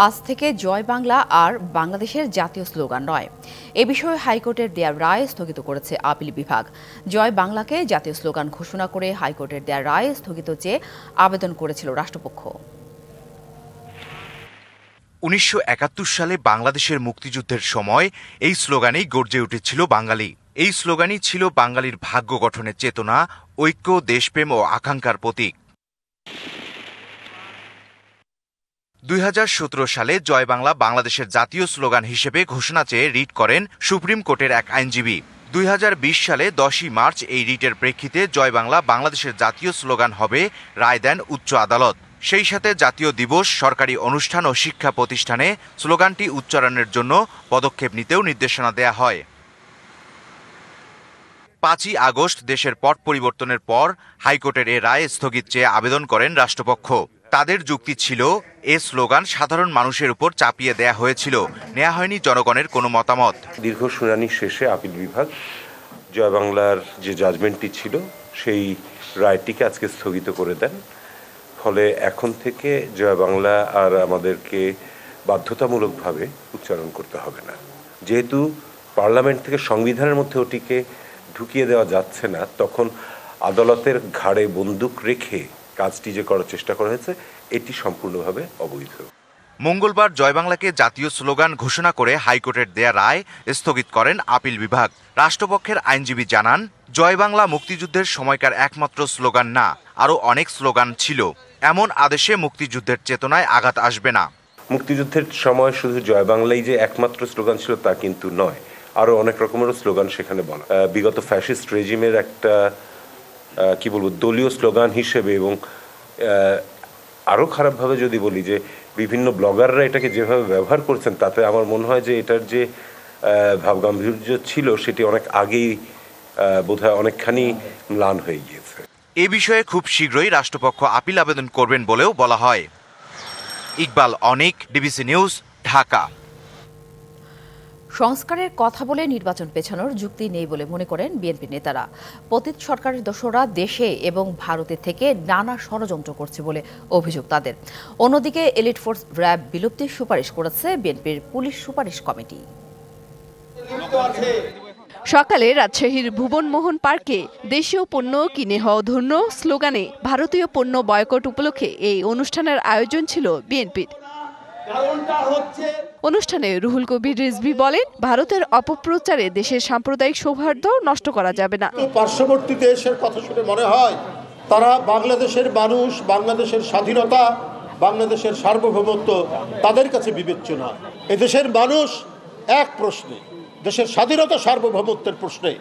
আজ থেকে জয় বাংলা আর বাংলাদেশের জাতীয় স্লোগান নয়। এ বিষয়ে হাইকোর্টের দেয়া রায় স্থগিত করেছে আপিল বিভাগ। জয় বাংলাকে জাতীয় স্লোগান ঘোষণা করে হাইকোর্টের দেয়া রায় স্থগিত চেয়ে আবেদন করেছিল রাষ্ট্রপক্ষ। ১৯৭১ সালে বাংলাদেশের মুক্তিযুদ্ধের সময় এই স্লোগানেই গর্জে উঠেছিল বাঙালি। এই স্লোগানই ছিল বাঙালির ভাগ্য গঠনের চেতনা, ঐক্য, দেশপ্রেম ও আকাঙ্ক্ষার প্রতীক। ২০১৭ সালে জয় বাংলা বাংলাদেশের জাতীয় স্লোগান হিসেবে ঘোষণা চেয়ে রিট করেন সুপ্রিম কোর্টের এক আইনজীবী। ২০২০ সালে ১০ই মার্চ এই রিটের প্রেক্ষিতে জয় বাংলা বাংলাদেশের জাতীয় স্লোগান হবে রায় দেন উচ্চ আদালত। সেই সাথে জাতীয় দিবস, সরকারি অনুষ্ঠান ও শিক্ষা প্রতিষ্ঠানে স্লোগানটি উচ্চারণের জন্য পদক্ষেপ নিতেও নির্দেশনা দেয়া হয়। ৫ই আগস্ট দেশের পট পরিবর্তনের পর হাইকোর্টের এ রায় স্থগিত চেয়ে আবেদন করেন রাষ্ট্রপক্ষ। তাদের যুক্তি ছিল, এ স্লোগান সাধারণ মানুষের উপর চাপিয়ে দেয়া হয়েছিল, নেওয়া হয়নি জনগণের কোনো মতামত। দীর্ঘ শুনানি শেষে আপিল বিভাগ জয় বাংলার যে জাজমেন্টটি ছিল সেই রায়টিকে আজকে স্থগিত করে দেন। ফলে এখন থেকে জয় বাংলা আর আমাদেরকে বাধ্যতামূলকভাবে উচ্চারণ করতে হবে না। যেহেতু পার্লামেন্ট থেকে সংবিধানের মধ্যে ওটিকে ঢুকিয়ে দেওয়া যাচ্ছে না, তখন আদালতের ঘাড়ে বন্দুক রেখে কাজটি যে করার চেষ্টা করা হয়েছে এটি সম্পূর্ণভাবে অবৈধ। মঙ্গলবার জয় বাংলাকে জাতীয় স্লোগান ঘোষণা করে হাইকোর্টের দেয়া রায় স্থগিত করেন আপিল বিভাগ। রাষ্ট্রপক্ষের আইনজীবী জানান, জয় বাংলা মুক্তিযুদ্ধের সময়কার একমাত্র স্লোগান না, আরও অনেক স্লোগান ছিল। এমন আদেশে মুক্তিযুদ্ধের চেতনায় আঘাত আসবে না। মুক্তিযুদ্ধের সময় শুধু জয় বাংলাই যে একমাত্র স্লোগান ছিল তা কিন্তু নয়, আরও অনেক রকমেরও স্লোগান সেখানে বলা। বিগত ফ্যাসিস্ট রেজিমের একটা দলীয় স্লোগান হিসেবে, এবং আরও খারাপভাবে যদি বলি যে বিভিন্ন ব্লগাররা এটাকে যেভাবে ব্যবহার করছেন, তাতে আমার মনে হয় যে এটার যে ভাবগাম্ভীর্য ছিল সেটি অনেক আগেই বোধহয় অনেকখানি ম্লান হয়ে গিয়েছে। এ বিষয়ে খুব শীঘ্রই রাষ্ট্রপক্ষ আপিল আবেদন করবেন বলেও বলা হয়। ইকবাল অনিক, ডিবিসি নিউজ, ঢাকা। সংস্কারের কথা বলে নির্বাচন পেছানোর যুক্তি নেই বলে মনে করেন বিএনপি নেতারা। পতিত সরকারের দোসররা দেশে এবং ভারতে থেকে নানা ষড়যন্ত্র করছে বলে অভিযোগ তাদের। অন্যদিকে এলিট ফোর্স র্যাব বিলুপ্তির সুপারিশ করেছে বিএনপির পুলিশ সুপারিশ কমিটি। সকালে রাজশাহীর ভুবনমোহন পার্কে দেশীয় পণ্য কিনে হও ধন্য স্লোগানে ভারতীয় পণ্য বয়কট উপলক্ষে এই অনুষ্ঠানের আয়োজন ছিল বিএনপির। অনুষ্ঠানে রুহুল কবির রিজভী বলেন, ভারতের অপপ্রচারে দেশের সাম্প্রদায়িক সৌহার্দ্য নষ্ট করা যাবে না। পার্শ্ববর্তী দেশের কথা শুনে মনে হয় তারা বাংলাদেশের মানুষ, বাংলাদেশের স্বাধীনতা, বাংলাদেশের সার্বভৌমত্ব তাদের কাছে বিবেচ্য না। এদেশের মানুষ এক প্রশ্নে, দেশের স্বাধীনতা সার্বভৌমত্বের প্রশ্নে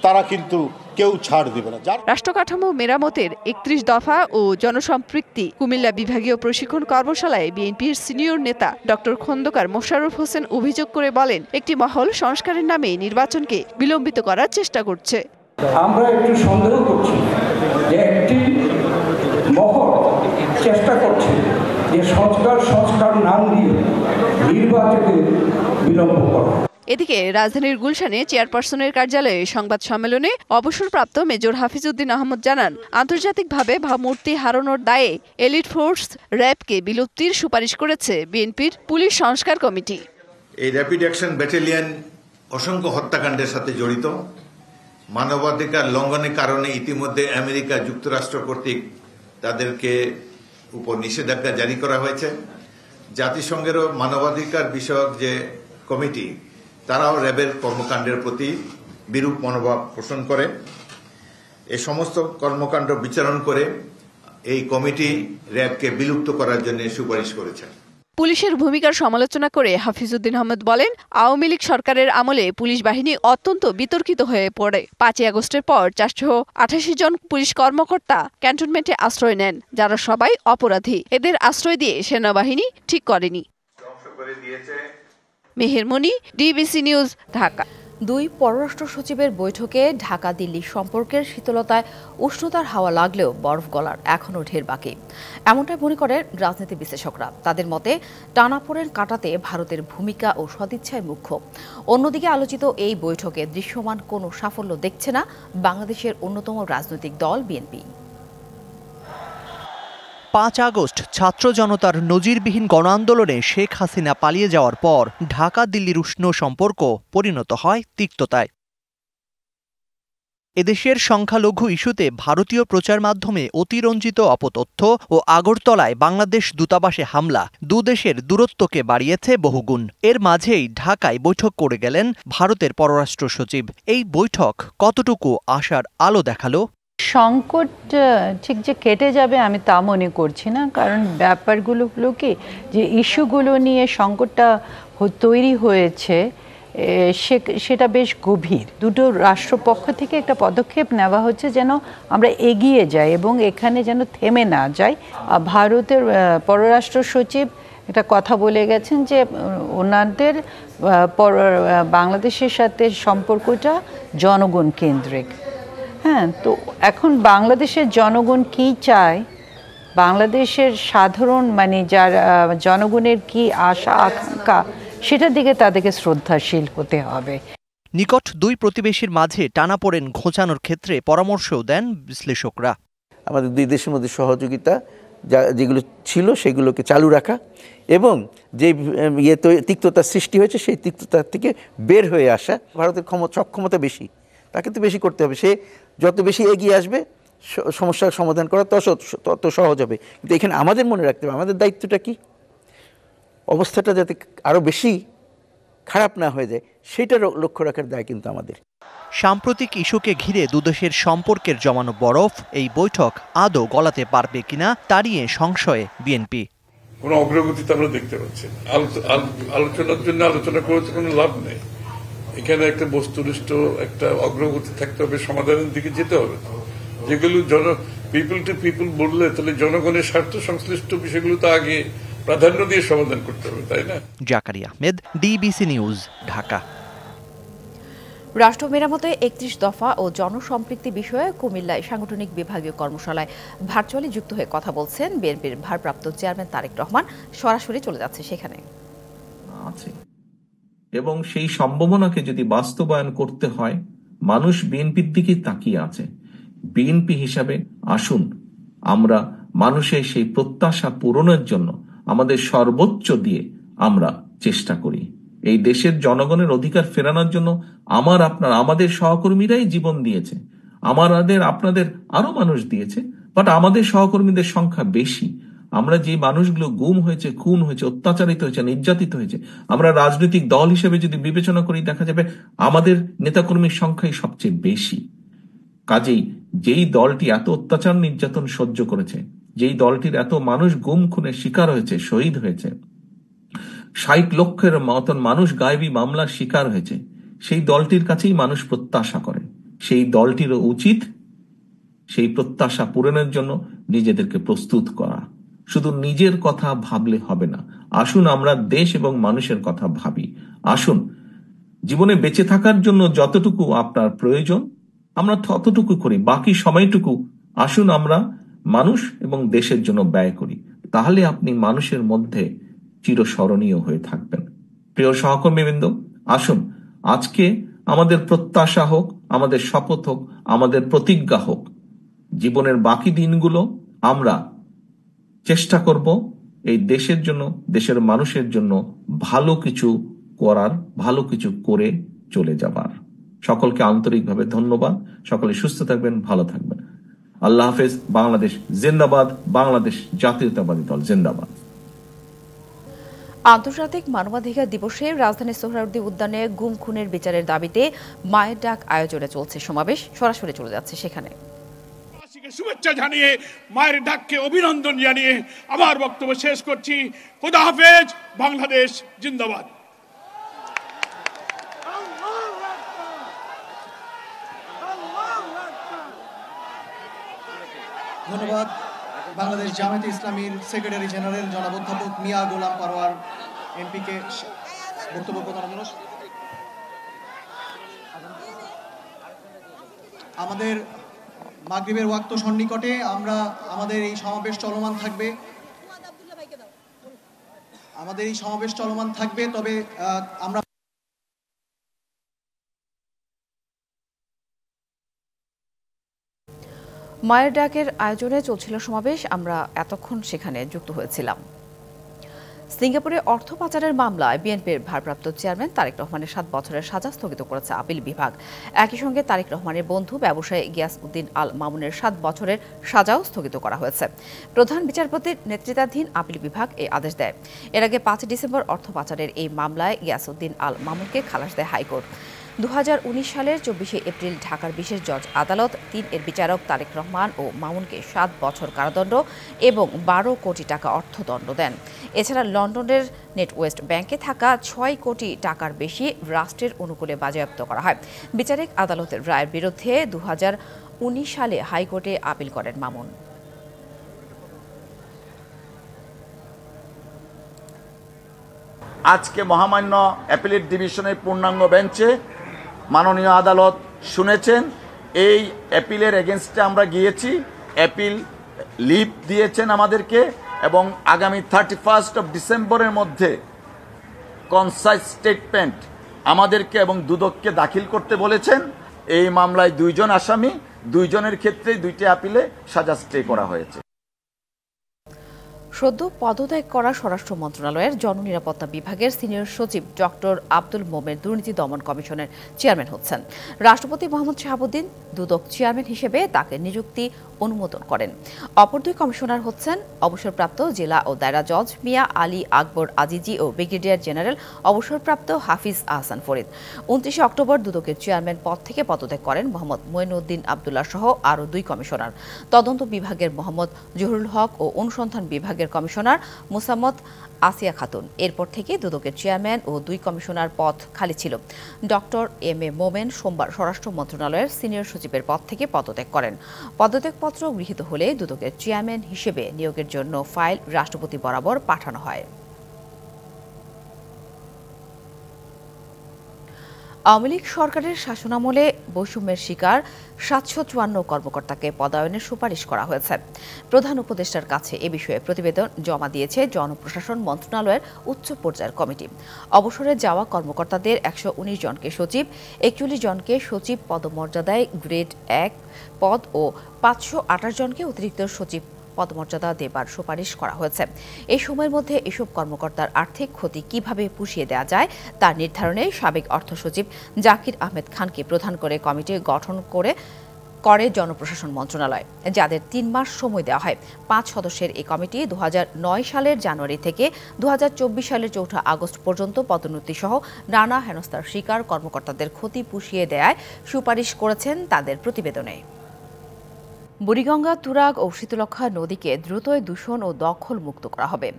তারা কিন্তু কেউ ছাড় দিবে না। রাষ্ট্রকাঠামো মেরামতের ৩১ দফা ও জনসম্পৃক্তি কুমিল্লা বিভাগীয় প্রশিক্ষণ কর্মশালায় বিএনপির সিনিয়র নেতা ডক্টর খন্দকার মোশাররফ হোসেন অভিযোগ করে বলেন, একটি মহল সংস্কারের নামে নির্বাচনকে বিলম্বিত করার চেষ্টা করছে। আমরা একটু সন্দেহ করছি যে একটি মহল চেষ্টা করছে যে সংস্কার নাম দিয়ে নির্বাচনে বিলম্ব করা। এদিকে রাজধানীর গুলশানে চেয়ারপারসনের কার্যালয়ে সংবাদ সম্মেলনে অবসরপ্রাপ্ত মেজর হাফিজউদ্দিন আহমদ জানান, আন্তর্জাতিকভাবে ভাবমূর্তি হারানোর দায়ে এলিট ফোর্স র্যাবকে বিলুপ্তির সুপারিশ করেছে বিএনপির পুলিশ সংস্কার কমিটি। এই র্যাপিড অ্যাকশন ব্যাটালিয়ন অসংখ্য হত্যাকাণ্ডের সাথে জড়িত। মানবাধিকার লঙ্ঘনের কারণে ইতিমধ্যে আমেরিকা যুক্তরাষ্ট্র কর্তৃক তাদেরকে উপর নিষেধাজ্ঞা জারি করা হয়েছে। জাতিসংঘেরও মানবাধিকার বিষয়ক যে কমিটি, তারাও র্যাবের কর্মকাণ্ডের প্রতি বিরূপ মনোভাব পোষণ করে। এই সমস্ত কর্মকাণ্ড বিচারণ করে এই কমিটি র্যাবকে বিলুপ্ত করার জন্য সুপারিশ করেছে। পুলিশের ভূমিকার সমালোচনা করে হাফিজউদ্দিন আহমদ বলেন, আওয়ামী লীগ সরকারের আমলে পুলিশ বাহিনী অত্যন্ত বিতর্কিত হয়ে পড়ে। ৫ই আগস্টের পর ৪৮৮ জন পুলিশ কর্মকর্তা ক্যান্টনমেন্টে আশ্রয় নেন, যারা সবাই অপরাধী। এদের আশ্রয় দিয়ে সেনাবাহিনী ঠিক করেনি। Mehermoni, DBC news, Dhaka. দুই পররাষ্ট্র সচিবের বৈঠকে ঢাকা দিল্লি সম্পর্কের শীতলতায় উষ্ণতার হাওয়া লাগলেও বরফ গলার এখনও ঢের বাকি, এমনটাই মনে করেন রাজনীতি বিশ্লেষকরা। তাদের মতে টানাপোড়েন কাটাতে ভারতের ভূমিকা ও সদিচ্ছাই মুখ্য। অন্যদিকে আলোচিত এই বৈঠকে দৃশ্যমান কোনো সাফল্য দেখছে না বাংলাদেশের অন্যতম রাজনৈতিক দল বিএনপি। 5 আগস্ট ছাত্র জনতার নজিরবিহীন গণ আন্দোলনে শেখ হাসিনা পালিয়ে যাওয়ার পর ঢাকা দিল্লির উষ্ণ সম্পর্ক পরিণত হয় তিক্ততায়। এদেশের সংখ্যালঘু ইস্যুতে ভারতীয় প্রচার মাধ্যমে অতিরঞ্জিত অপতথ্য ও আগরতলায় বাংলাদেশ দূতাবাসে হামলা দুদেশের দূরত্বকে বাড়িয়েছে বহুগুণ। এর মাঝেই ঢাকায় বৈঠক করে গেলেন ভারতের পররাষ্ট্র সচিব। এই বৈঠক কতটুকু আশার আলো দেখালো? সংকট ঠিক যে কেটে যাবে আমি তা মনে করছি না, কারণ ব্যাপারগুলো কি যে ইস্যুগুলো নিয়ে সংকটটা তৈরি হয়েছে সেটা বেশ গভীর। দুটো রাষ্ট্রপক্ষ থেকে একটা পদক্ষেপ নেওয়া হচ্ছে যেন আমরা এগিয়ে যাই এবং এখানে যেন থেমে না যাই। ভারতের পররাষ্ট্র সচিব একটা কথা বলে গেছেন যে ওনাদের বাংলাদেশের সাথে সম্পর্কটা জনগণ কেন্দ্রিক। হ্যাঁ, তো এখন বাংলাদেশের জনগণ কি চায়, বাংলাদেশের সাধারণ যারা জনগণের কি আশা আকাঙ্ক্ষা, সেটার দিকে তাদেরকে শ্রদ্ধাশীল হতে হবে। নিকট দুই প্রতিবেশীর মাঝে টানাপোড়েন ঘোচানোর ক্ষেত্রে পরামর্শও দেন বিশ্লেষকরা। আমাদের দুই দেশের মধ্যে সহযোগিতা যেগুলো ছিল সেগুলোকে চালু রাখা এবং যে তিক্ততা সৃষ্টি হয়েছে সেই তিক্ততা থেকে বের হয়ে আসা। ভারতের সক্ষমতা বেশি, তাকে তো বেশি করতে হবে। সে যত বেশি এগিয়ে আসবে সমস্যার সমাধান করা তত সহজ হবে। কিন্তু এখানে আমাদের মনে রাখতে হবে আমাদের দায়িত্বটা কি, অবস্থাটা যাতে আরও বেশি খারাপ না হয়ে যায় সেটার লক্ষ্য রাখার দায় কিন্তু আমাদের। সাম্প্রতিক ইস্যুকে ঘিরে দুদেশের সম্পর্কের জমানো বরফ এই বৈঠক আদৌ গলাতে পারবে কিনা তা নিয়ে সংশয়ে বিএনপি। কোনো অগ্রগতি তো আমরা দেখতে পাচ্ছি না। আলোচনার জন্য আলোচনা করে তো কোনো লাভ নেই। এখানে একটা বস্তুনিষ্ঠ একটা অগ্রগতি থাকতে হবে, সমাধানের দিকে যেতে হবে। যেগুলো পিপল টু পিপল বললে তাহলে জনগণের স্বার্থ সংশ্লিষ্ট বিষয়গুলো তো আগে প্রাধান্য দিয়ে সমাধান করতে হবে, তাই না? Zakaria Ahmed, DBC news, Dhaka. রাষ্ট্র মেরামতে 31 দফা ও জনসম্পৃক্তি বিষয়ে কুমিল্লায় সাংগঠনিক বিভাগীয় কর্মশালায় ভার্চুয়ালি যুক্ত হয়ে কথা বলছেন বিএনপির ভারপ্রাপ্ত চেয়ারম্যান তারেক রহমান। সরাসরি চলে যাচ্ছে সেখানে আছে এবং সেই সম্ভাবনাকে যদি বাস্তবায়ন করতে হয় মানুষ বিএনপির দিকে তাকিয়ে আছে। বিএনপি হিসাবে আসুন আমরা মানুষের সেই প্রত্যাশা পূরণের জন্য আমাদের সর্বোচ্চ দিয়ে আমরা চেষ্টা করি। এই দেশের জনগণের অধিকার ফেরানোর জন্য আমাদের সহকর্মীরাই জীবন দিয়েছে, আপনাদের আরো মানুষ দিয়েছে, বাট আমাদের সহকর্মীদের সংখ্যা বেশি। আমরা যে মানুষগুলো গুম হয়েছে, খুন হয়েছে, অত্যাচারিত হয়েছে, নির্যাতিত হয়েছে, আমরা রাজনৈতিক দল হিসেবে যদি বিবেচনা করি দেখা যাবে আমাদের নেতাকর্মীর সংখ্যাই সবচেয়ে বেশি। কাজেই যেই দলটি এত অত্যাচার নির্যাতন সহ্য করেছে, যেই দলটির এত মানুষ গুম খুনের শিকার হয়েছে, শহীদ হয়েছে, 60 লক্ষের মতন মানুষ গায়েবী মামলার শিকার হয়েছে, সেই দলটির কাছেই মানুষ প্রত্যাশা করে। সেই দলটিরও উচিত সেই প্রত্যাশা পূরণের জন্য নিজেদেরকে প্রস্তুত করা। শুধু নিজের কথা ভাবলে হবে না, আসুন আমরা দেশ এবং মানুষের কথা ভাবি। আসুন জীবনে বেঁচে থাকার জন্য যতটুকু আপনার প্রয়োজন আমরা ততটুকু করি, বাকি সময়টুকু আসুন আমরা মানুষ এবং দেশের জন্য ব্যয় করি। তাহলে আপনি মানুষের মধ্যে চিরস্মরণীয় হয়ে থাকবেন। প্রিয় সহকর্মীবৃন্দ, আসুন আজকে আমাদের প্রত্যাশা হোক, আমাদের শপথ হোক, আমাদের প্রতিজ্ঞা হোক, জীবনের বাকি দিনগুলো আমরা চেষ্টা করব এই দেশের জন্য, দেশের মানুষের জন্য ভালো কিছু করার, ভালো কিছু করে চলে যাবার। সকলকে আন্তরিকভাবে ধন্যবাদ। সকলে সুস্থ থাকবেন, ভালো থাকবেন। আল্লাহ হাফেজ। বাংলাদেশ জিন্দাবাদ। বাংলাদেশ জাতীয়তাবাদী দল জিন্দাবাদ। আন্তর্জাতিক মানবাধিকার দিবসে রাজধানীর সোহরাওয়ার্দী উদ্যানে গুম খুনের বিচারের দাবিতে মায়ের ডাক আয়োজনে চলছে সমাবেশ। সরাসরি চলে যাচ্ছে সেখানে। শুভেচ্ছা জানিয়ে, মায়ের ডাককে অভিনন্দন জানিয়ে আমার বক্তব্য শেষ করছি। খোদা হাফেজ। বাংলাদেশ জিন্দাবাদ। ধন্যবাদ। বাংলাদেশ জামায়াতে ইসলামীর সেক্রেটারি জেনারেল জনাব অধ্যাপক মিয়া গোলাম পারওয়ার এমপিকে বক্তব্য প্রদান অনুরোধ। আমাদের মাগরিবের ওয়াক্ত সন্নিকটে আমাদের এই সমাবেশ চলমান থাকবে। তবে আমরা মায়ের ডাকের আয়োজনে চলছিল সমাবেশ, আমরা এতক্ষণ সেখানে যুক্ত হয়েছিলাম। সিঙ্গাপুরে অর্থ পাচারের মামলায় বিএনপির ভারপ্রাপ্ত চেয়ারম্যান তারেক রহমানের 7 বছরের সাজা স্থগিত করেছে আপিল বিভাগ। একই সঙ্গে তারেক রহমানের বন্ধু ব্যবসায়ী গিয়াসউদ্দিন আল মামুনের 7 বছরের সাজাও স্থগিত করা হয়েছে। প্রধান বিচারপতির নেতৃত্বাধীন আপিল বিভাগ এই আদেশ দেয়। এর আগে 5 ডিসেম্বর অর্থ পাচারের এই মামলায় গিয়াসউদ্দিন আল মামুনকে খালাস দেয় হাইকোর্ট। 2019 সালের 24 এপ্রিল ঢাকার বিশেষ জজ আদালত 3 এর বিচারক তারেক রহমান ও মামুনকে 7 বছর কারাদণ্ড এবং 12 কোটি টাকা অর্থদণ্ড দেন। এছাড়া লন্ডনের নেটওয়েস্ট ব্যাংকে থাকা 6 কোটি টাকার বেশি রাষ্ট্রের অনুকূলে বাজেয়াপ্ত করা হয়। বিচারিক আদালতের রায়ের বিরুদ্ধে 2019 সালে হাইকোর্টে আপিল করেন মামুন। আজকে মহামান্য অ্যাপিলেট ডিভিশনের পূর্ণাঙ্গ বেঞ্চে মাননীয় আদালত শুনেছেন। এই অ্যাপিলের এগেনস্টে আমরা গিয়েছি, অ্যাপিল লিভ দিয়েছেন আমাদেরকে এবং আগামী 31 ডিসেম্বরের মধ্যে কনসাইজ স্টেটমেন্ট আমাদেরকে এবং দুদককে দাখিল করতে বলেছেন। এই মামলায় 2 জন আসামি, 2 জনের ক্ষেত্রে 2টি আপিলে সাজা স্টে করা হয়েছে। সদ্য পদত্যাগ করা স্বরাষ্ট্র মন্ত্রণালয়ের জননিরাপত্তা বিভাগের সিনিয়র সচিব ডক্টর আব্দুল মোমেন দুর্নীতি দমন কমিশনের চেয়ারম্যান হচ্ছেন। রাষ্ট্রপতি মোহাম্মদ শাহাবুদ্দিন দুদক চেয়ারম্যান হিসেবে তাকে নিযুক্তি অনুমোদন করেন। অপর 2 কমিশনার হচ্ছেন অবসরপ্রাপ্ত জেলা ও দায়রা জজ মিয়া আলী আকবর আজিজি ও ব্রিগেডিয়ার জেনারেল অবসরপ্রাপ্ত হাফিজ আহসান ফরিদ। 29 অক্টোবর দুদকের চেয়ারম্যান পদ থেকে পদত্যাগ করেন মোহাম্মদ মঈনুদ্দিন আবদুল্লাহ সহ আরও 2 কমিশনার। তদন্ত বিভাগের মোহাম্মদ জহুরুল হক ও অনুসন্ধান বিভাগের কমিশনার মুসাম্মদ আসিয়া খাতুন। এরপর থেকে দুদকের চেয়ারম্যান ও 2 কমিশনার পদ খালি ছিল। ডক্টর এম এ মোমেন সোমবার স্বরাষ্ট্র মন্ত্রণালয়ের সিনিয়র সচিবের পদ থেকে পদত্যাগ করেন। পদত্যাগপত্র গৃহীত হলে দুদকের চেয়ারম্যান হিসেবে নিয়োগের জন্য ফাইল রাষ্ট্রপতি বরাবর পাঠানো হয়। আওয়ামী লীগ সরকারের শাসনামলে বৈষম্যের শিকার 754 কর্মকর্তাকে পদায়নের সুপারিশ করা হয়েছে। প্রধান উপদেষ্টার কাছে এ বিষয়ে প্রতিবেদন জমা দিয়েছে জনপ্রশাসন মন্ত্রণালয়ের উচ্চ পর্যায়ের কমিটি। অবসরে যাওয়া কর্মকর্তাদের 119 জনকে সচিব, 41 জনকে সচিব পদমর্যাদায় গ্রেড 1 পদ ও 528 জনকে অতিরিক্ত সচিব পদমর্যাদা দেবার সুপারিশ করা হয়েছে। এই সময়ের মধ্যে এসব কর্মকর্তার আর্থিক ক্ষতি কিভাবে পুষিয়ে দেওয়া যায় তা নির্ধারণে সাবেক অর্থ সচিব জাকির আহমেদ খানকে প্রধান করে কমিটি গঠন করে জনপ্রশাসন মন্ত্রণালয়, যাদের 3 মাস সময় দেওয়া হয়। 5 সদস্যের এই কমিটি 2009 সালের জানুয়ারি থেকে 2024 সালের 4 আগস্ট পর্যন্ত পদোন্নতি সহ নানা হেনস্থার শিকার কর্মকর্তাদের ক্ষতি পুষিয়ে দেওয়ায় সুপারিশ করেছেন তাদের প্রতিবেদনে। বুড়িগঙ্গা, তুরাগ ও শীতলক্ষ্যা নদীকে দ্রুতই দূষণ ও দখল মুক্ত করা হবে।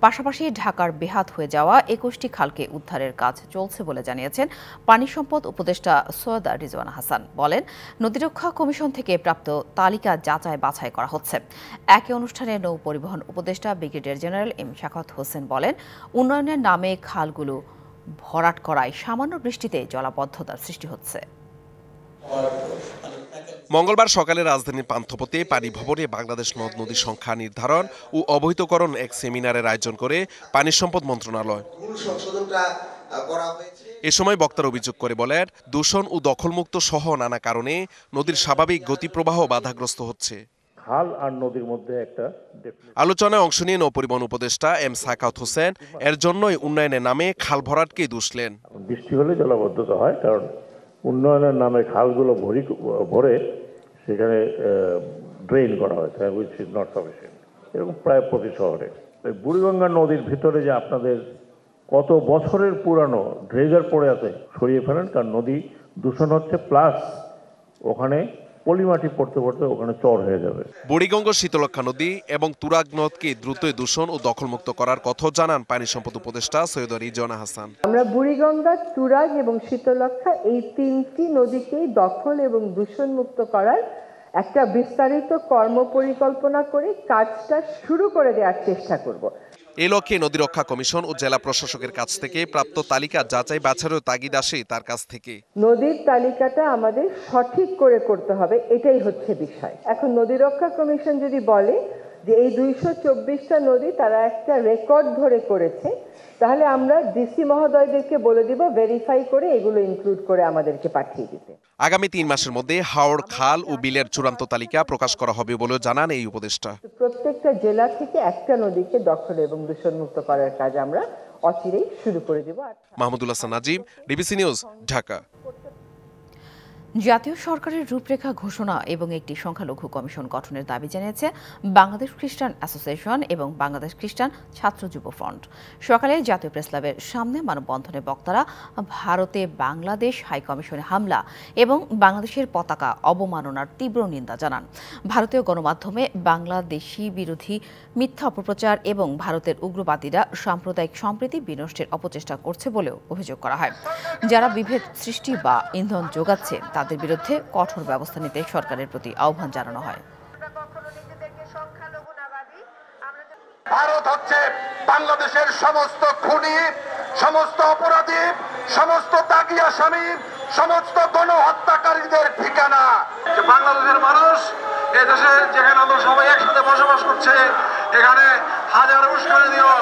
পাশাপাশি ঢাকার বেহাত হয়ে যাওয়া 21টি খালকে উদ্ধারের কাজ চলছে বলে জানিয়েছেন পানি সম্পদ উপদেষ্টা সৈয়দা রিজওয়ানা হাসান। বলেন, নদীরক্ষা কমিশন থেকে প্রাপ্ত তালিকা যাচাই বাছাই করা হচ্ছে। একই অনুষ্ঠানে নৌ পরিবহন উপদেষ্টা brigadier general M Shakhawat Hossain বলেন, উন্নয়নের নামে খালগুলো ভরাট করায় সামান্য বৃষ্টিতে জলাবদ্ধতার সৃষ্টি হচ্ছে। মঙ্গলবার সকালে রাজধানীর পান্থপথে পানি ভবনে বাংলাদেশ নদ নদীর সংখ্যা নির্ধারণ ও অবহিতকরণ এক সেমিনারের আয়োজন করে পানি সম্পদ মন্ত্রণালয়। এ সময় বক্তারা অভিযোগ করে বলেন, দূষণ ও দখলমুক্ত সহ নানা কারণে নদীর স্বাভাবিক গতিপ্রবাহ বাধাগ্রস্ত হচ্ছে। খাল আর নদীর মধ্যে একটা আলোচনায় অংশ নিয়ে নৌপরিবহন উপদেষ্টা এম শাখাওয়াত হোসেন এর জন্যই উন্নয়নের নামে খাল ভরাটকে দুষলেন। বৃষ্টি হলে জলাবদ্ধতা হয়, কারণ উন্নয়নের নামে খালগুলো ভরে সেখানে ড্রেন করা হয়, উইচ ইজ নট সাফিসিয়েন্ট। এরকম প্রায় প্রতি শহরে। বুড়িগঙ্গা নদীর ভিতরে যে আপনাদের কত বছরের পুরানো ড্রেজার পড়ে আছে সরিয়ে ফেলেন, কারণ নদী দূষণ হচ্ছে, প্লাস ওখানে পলিমাটি পড়তে পড়তে ওখানে চর হয়ে যাবে। বুড়িগঙ্গা, শীতলক্ষ্যা নদী এবং তুরাগ নদকে দ্রুতই দূষণ ও দখলমুক্ত করার কথা জানান পানি সম্পদ উপদেষ্টা সৈয়দা রিজওয়ানা হাসান। আমরা বুড়িগঙ্গা, তুরাগ এবং শীতলক্ষ্যা এই 3টি নদীকেই দখল এবং দূষণ মুক্ত করার একটা বিস্তারিত কর্ম পরিকল্পনা করে কাজটা শুরু করে দেওয়ার চেষ্টা করব। এই লক্ষ্যে নদীরক্ষা কমিশন ও জেলা প্রশাসকের কাছ থেকে প্রাপ্ত তালিকা যাচাই বাছাইয়ের তাগিদ আসে তার কাছ থেকে। নদীর তালিকাটা আমাদের সঠিক করে করতে হবে, এটাই হচ্ছে বিষয়। এখন নদীরক্ষা কমিশন যদি বলে যে এই 224টা নদী তারা একটা রেকর্ড ধরে করেছে, তাহলে আমরা ডিসি মহোদয়দেরকে বলে দিব ভেরিফাই করে এগুলো ইনক্লুড করে আমাদেরকে পাঠিয়ে দিতে। আগামী 3 মাসের মধ্যে হাওর, খাল ও বিলের চূড়ান্ত তালিকা প্রকাশ করা হবে বলেও জানান এই উপদেষ্টা। প্রত্যেকটা জেলা থেকে একটা নদীকে দখল এবং দূষণমুক্ত করার কাজ আমরা অচিরেই শুরু করে দেব। Mahmudul Hasan Nazim, DBC news, Dhaka. জাতীয় সরকারের রূপরেখা ঘোষণা এবং একটি সংখ্যালঘু কমিশন গঠনের দাবি জানিয়েছে বাংলাদেশ খ্রিস্টান অ্যাসোসিয়েশন এবং বাংলাদেশ খ্রিস্টান ছাত্র যুব ফ্রন্ট। সকালে জাতীয় প্রেসক্লাবের সামনে মানববন্ধনে বক্তারা ভারতে বাংলাদেশ হাইকমিশনে হামলা এবং বাংলাদেশের পতাকা অবমাননার তীব্র নিন্দা জানান। ভারতীয় গণমাধ্যমে বাংলাদেশি বিরোধী মিথ্যা অপপ্রচার এবং ভারতের উগ্রবাদীরা সাম্প্রদায়িক সম্প্রীতি বিনষ্টের অপচেষ্টা করছে বলেও অভিযোগ করা হয়। যারা বিভেদ সৃষ্টি বা ইন্ধন যোগাচ্ছে তাদের বিরুদ্ধে কঠোর ব্যবস্থা নিতে সরকারের প্রতি আহ্বান জানানো হয়। ভারত হচ্ছে বাংলাদেশের সমস্ত খুনি, সমস্ত অপরাধী, সমস্ত দাগী আসামি, সমস্ত গণহত্যাকারীদের ঠিকানা। বাংলাদেশের মানুষ এদেশে যেখানে আমরা সবাই একসাথে বসবাস করছে, এখানে হাজার উস্কানিও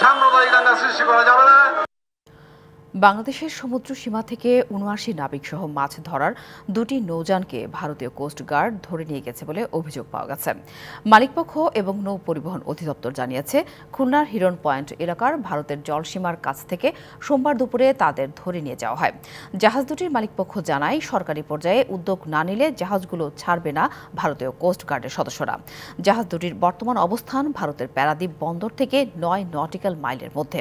সাম্প্রদায়িক দাঙ্গা সৃষ্টি করা যাবে না। বাংলাদেশের সমুদ্র সীমা থেকে ৭৯ নাবিকসহ মাছ ধরার 2টি নৌযানকে ভারতীয় কোস্ট গার্ড ধরে নিয়ে গেছে বলে অভিযোগ পাওয়া গেছে। মালিকপক্ষ এবং নৌ পরিবহন অধিদপ্তর জানিয়েছে, খুলনার হিরন পয়েন্ট এলাকার ভারতের জলসীমার কাছ থেকে সোমবার দুপুরে তাদের ধরে নিয়ে যাওয়া হয়। জাহাজ দুটির মালিকপক্ষ জানায়, সরকারি পর্যায়ে উদ্যোগ না নিলে জাহাজগুলো ছাড়বে না ভারতীয় কোস্ট গার্ডের সদস্যরা। জাহাজ দুটির বর্তমান অবস্থান ভারতের প্যারাদ্বীপ বন্দর থেকে 9 নটিক্যাল মাইলের মধ্যে।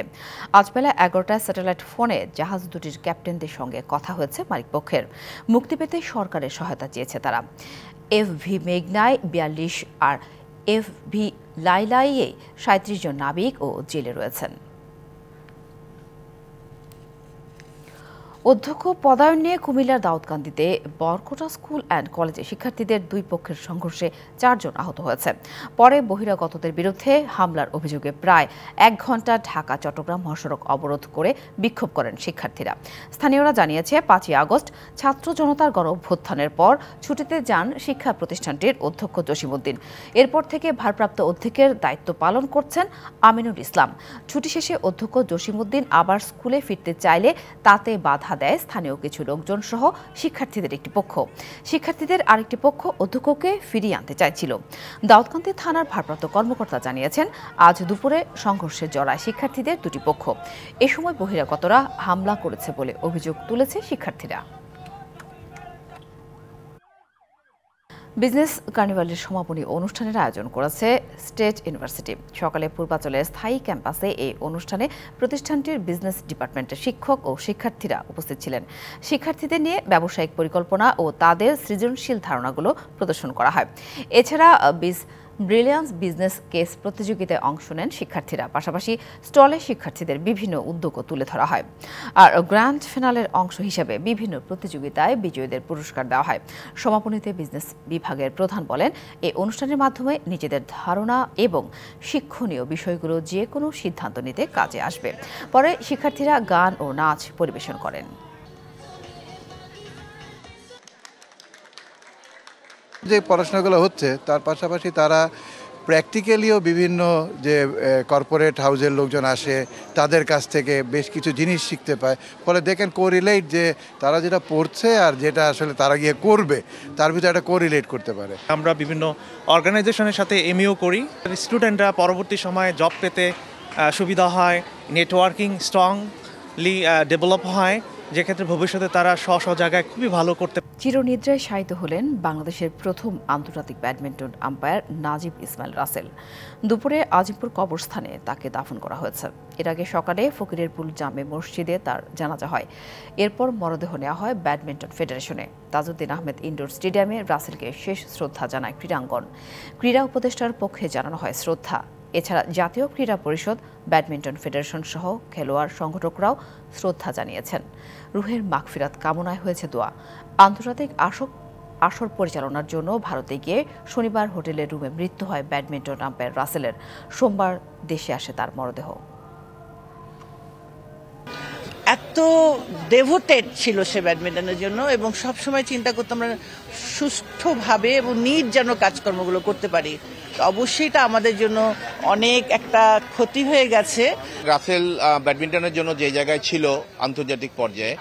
আজ বেলা 11টায় স্যাটেলাইট ফোনে জাহাজ দুটির ক্যাপ্টেনদের সঙ্গে কথা হয়েছে মালিকপক্ষের। মুক্তি পেতে সরকারের সহায়তা চেয়েছে তারা। এফভি মেঘনায় 42 আর এফভি লাইলাইয়ে 37 জন নাবিক ও জেলে রয়েছেন। অধ্যক্ষ পদায়ন নিয়ে কুমিল্লার দাউদকান্দিতে বরকোটা স্কুল অ্যান্ড কলেজে শিক্ষার্থীদের 2 পক্ষের সংঘর্ষে 4 জন আহত হয়েছে। পরে বহিরাগতদের বিরুদ্ধে হামলার অভিযোগে প্রায় 1 ঘণ্টা ঢাকা চট্টগ্রাম মহাসড়ক অবরোধ করে বিক্ষোভ করেন শিক্ষার্থীরা। স্থানীয়রা জানিয়েছে, 5ই আগস্ট ছাত্র জনতার গণ অভ্যুত্থানের পর ছুটিতে যান শিক্ষা প্রতিষ্ঠানটির অধ্যক্ষ জসিমউদ্দিন। এরপর থেকে ভারপ্রাপ্ত অধ্যক্ষের দায়িত্ব পালন করছেন আমিনুল ইসলাম। ছুটি শেষে অধ্যক্ষ জসিমউদ্দিন আবার স্কুলে ফিরতে চাইলে তাতে বাধা দেয় স্থানীয় কিছু লোকজন সহ শিক্ষার্থীদের একটি পক্ষ। শিক্ষার্থীদের আরেকটি পক্ষ অধ্যক্ষকে ফিরিয়ে আনতে চাইছিল। দাউদকান্দি থানার ভারপ্রাপ্ত কর্মকর্তা জানিয়েছেন, আজ দুপুরে সংঘর্ষে জড়ায় শিক্ষার্থীদের 2টি পক্ষ। এ সময় বহিরাগতরা হামলা করেছে বলে অভিযোগ তুলেছে শিক্ষার্থীরা। বিজনেস কার্নিভালের সমাপনী অনুষ্ঠানের আয়োজন করেছে স্টেট ইউনিভার্সিটি। সকালে পূর্বাঞ্চলের স্থায়ী ক্যাম্পাসে এই অনুষ্ঠানে প্রতিষ্ঠানটির বিজনেস ডিপার্টমেন্টের শিক্ষক ও শিক্ষার্থীরা উপস্থিত ছিলেন। শিক্ষার্থীদের নিয়ে ব্যবসায়িক পরিকল্পনা ও তাদের সৃজনশীল ধারণাগুলো প্রদর্শন করা হয়। এছাড়া ব্রিলিয়ান্স বিজনেস কেস প্রতিযোগিতায় অংশ নেন শিক্ষার্থীরা। পাশাপাশি স্টলে শিক্ষার্থীদের বিভিন্ন উদ্যোগও তুলে ধরা হয়। আর গ্র্যান্ড ফিনালের অংশ হিসেবে বিভিন্ন প্রতিযোগিতায় বিজয়ীদের পুরস্কার দেওয়া হয়। সমাপনীতে বিজনেস বিভাগের প্রধান বলেন, এই অনুষ্ঠানের মাধ্যমে নিজেদের ধারণা এবং শিক্ষণীয় বিষয়গুলো যে কোনো সিদ্ধান্ত নিতে কাজে আসবে। পরে শিক্ষার্থীরা গান ও নাচ পরিবেশন করেন। যে পড়াশোনাগুলো হচ্ছে তার পাশাপাশি তারা প্র্যাকটিক্যালিও বিভিন্ন যে কর্পোরেট হাউসের লোকজন আসে তাদের কাছ থেকে বেশ কিছু জিনিস শিখতে পায়। ফলে দেখেন কোরিলেট যে তারা যেটা পড়ছে আর যেটা আসলে তারা গিয়ে করবে তার ভিতরে একটা কোরিলেট করতে পারে। আমরা বিভিন্ন অর্গানাইজেশনের সাথে এমইও করি। স্টুডেন্টরা পরবর্তী সময়ে জব পেতে সুবিধা হয়, নেটওয়ার্কিং স্ট্রংলি ডেভেলপ হয়, যেক্ষেত্রে ভবিষ্যতে তারা স্ব জায়গায় খুবই ভালো করতে। চিরনিদ্রায় শায়িত হলেন বাংলাদেশের প্রথম আন্তর্জাতিক ব্যাডমিন্টন আম্পায়ার নাজিব ইসমাইল রাসেল। দুপুরে আজিমপুর কবরস্থানে তাকে দাফন করা হয়েছে। এর আগে সকালে ফকিরেরপুল জামে মসজিদে তার জানাজা হয়। এরপর মরদেহ নেওয়া হয় ব্যাডমিন্টন ফেডারেশনে। তাজউদ্দিন আহমেদ ইনডোর স্টেডিয়ামে রাসেলকে শেষ শ্রদ্ধা জানায় ক্রীড়াঙ্গন। ক্রীড়া উপদেষ্টার পক্ষে জানানো হয় শ্রদ্ধা। এছাড়া জাতীয় ক্রীড়া পরিষদ, ব্যাডমিন্টন ফেডারেশন সহ খেলোয়াড় সংগঠকরাও শ্রদ্ধা জানিয়েছেন। রুহের মাগফিরাত কামনায় হয়েছে দোয়া। আন্তর্জাতিক আসর পরিচালনার জন্য ভারতে গিয়ে শনিবার হোটেলের রুমে মৃত্যু হয় ব্যাডমিন্টন আম্পায়ার রাসেলের। সোমবার দেশে আসে তার মরদেহ। এত ডেভোটেড ছিল সে ব্যাডমিন্টনের জন্য এবং সবসময় চিন্তা করতাম আমরা সুষ্ঠুভাবে এবং নিজ যেন কাজকর্মগুলো করতে পারি। অবশ্যই এটা আমাদের জন্য অনেক একটা ক্ষতি হয়ে গেছে। রাসেল ব্যাডমিন্টনের জন্য যে জায়গায় ছিল আন্তর্জাতিক পর্যায়ে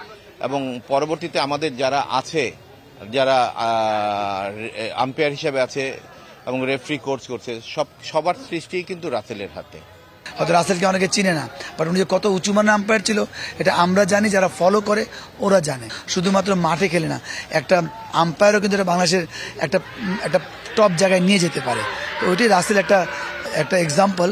এবং পরবর্তীতে আমাদের যারা আছে, যারা আম্পায়ার হিসেবে আছে এবং রেফারি কোর্স করছে, সবার সৃষ্টি কিন্তু রাসেলের হাতে। হয়তো রাসেলকে অনেকে চিনে না, বাট উনি যে কত উঁচু মানের আম্পায়ার ছিল এটা আমরা জানি, যারা ফলো করে ওরা জানে। শুধুমাত্র মাঠে খেলে না, একটা আম্পায়ারও কিন্তু বাংলাদেশের একটা টপ জায়গায় নিয়ে যেতে পারে। তো ওইটাই রাসেল একটা এক্সাম্পল।